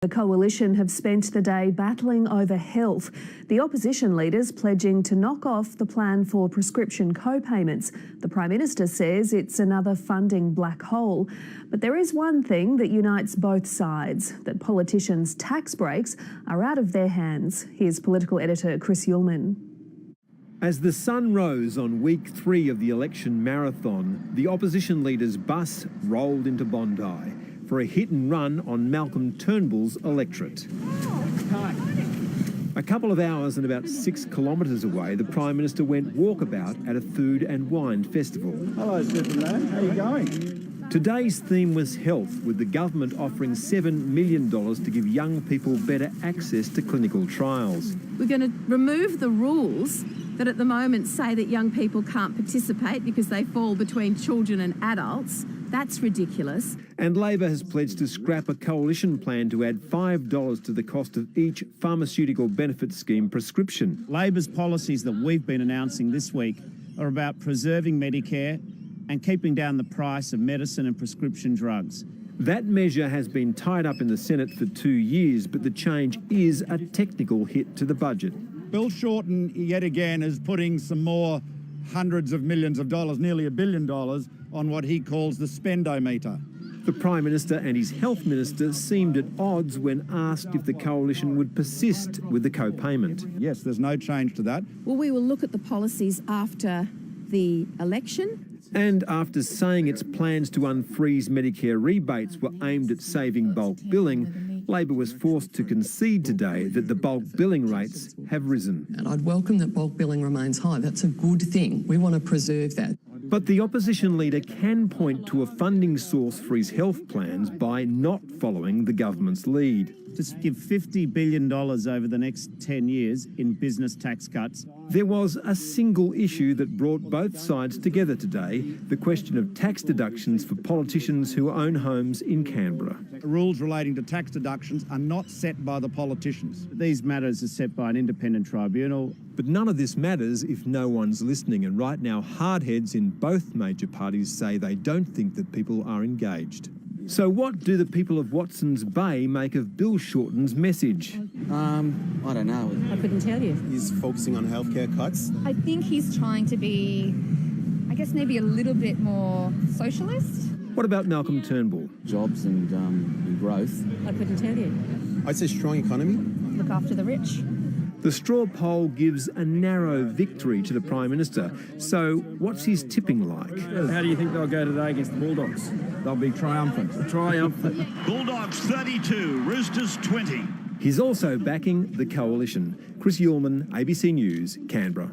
The coalition have spent the day battling over health. The opposition leaders pledging to knock off the plan for prescription co-payments. The Prime Minister says it's another funding black hole. But there is one thing that unites both sides, that politicians' tax breaks are out of their hands. Here's political editor Chris Uhlmann. As the sun rose on week 3 of the election marathon, the opposition leader's bus rolled into Bondi for a hit and run on Malcolm Turnbull's electorate. A couple of hours and about 6 kilometres away, the Prime Minister went walkabout at a food and wine festival. Hello, Sussan Ley. How are you going? Today's theme was health, with the government offering $7 million to give young people better access to clinical trials. We're going to remove the rules that at the moment say that young people can't participate because they fall between children and adults. That's ridiculous. And Labor has pledged to scrap a coalition plan to add $5 to the cost of each pharmaceutical benefit scheme prescription. Labor's policies that we've been announcing this week are about preserving Medicare and keeping down the price of medicine and prescription drugs. That measure has been tied up in the Senate for 2 years, but the change is a technical hit to the budget. Bill Shorten, yet again, is putting some more hundreds of millions of dollars, nearly $1 billion, on what he calls the spendometer. The Prime Minister and his Health Minister seemed at odds when asked if the coalition would persist with the co-payment. Yes, there's no change to that. Well, we will look at the policies after the election. And after saying its plans to unfreeze Medicare rebates were aimed at saving bulk billing, Labor was forced to concede today that the bulk billing rates have risen. And I'd welcome that bulk billing remains high. That's a good thing. We want to preserve that. But the opposition leader can point to a funding source for his health plans by not following the government's lead. To give $50 billion over the next 10 years in business tax cuts. There was a single issue that brought both sides together today, the question of tax deductions for politicians who own homes in Canberra. Rules relating to tax deductions are not set by the politicians. These matters are set by an independent tribunal. But none of this matters if no one's listening, and right now hardheads in both major parties say they don't think that people are engaged. So what do the people of Watson's Bay make of Bill Shorten's message? I don't know. I couldn't tell you. He's focusing on healthcare cuts. I think he's trying to be, I guess, maybe a little bit more socialist. What about Malcolm Turnbull? Jobs and growth. I couldn't tell you. I'd say strong economy. Look after the rich. The straw poll gives a narrow victory to the Prime Minister. So what's his tipping like? How do you think they'll go today against the Bulldogs? They'll be triumphant. Triumphant. Bulldogs 32, Roosters 20. He's also backing the coalition. Chris Uhlmann, ABC News, Canberra.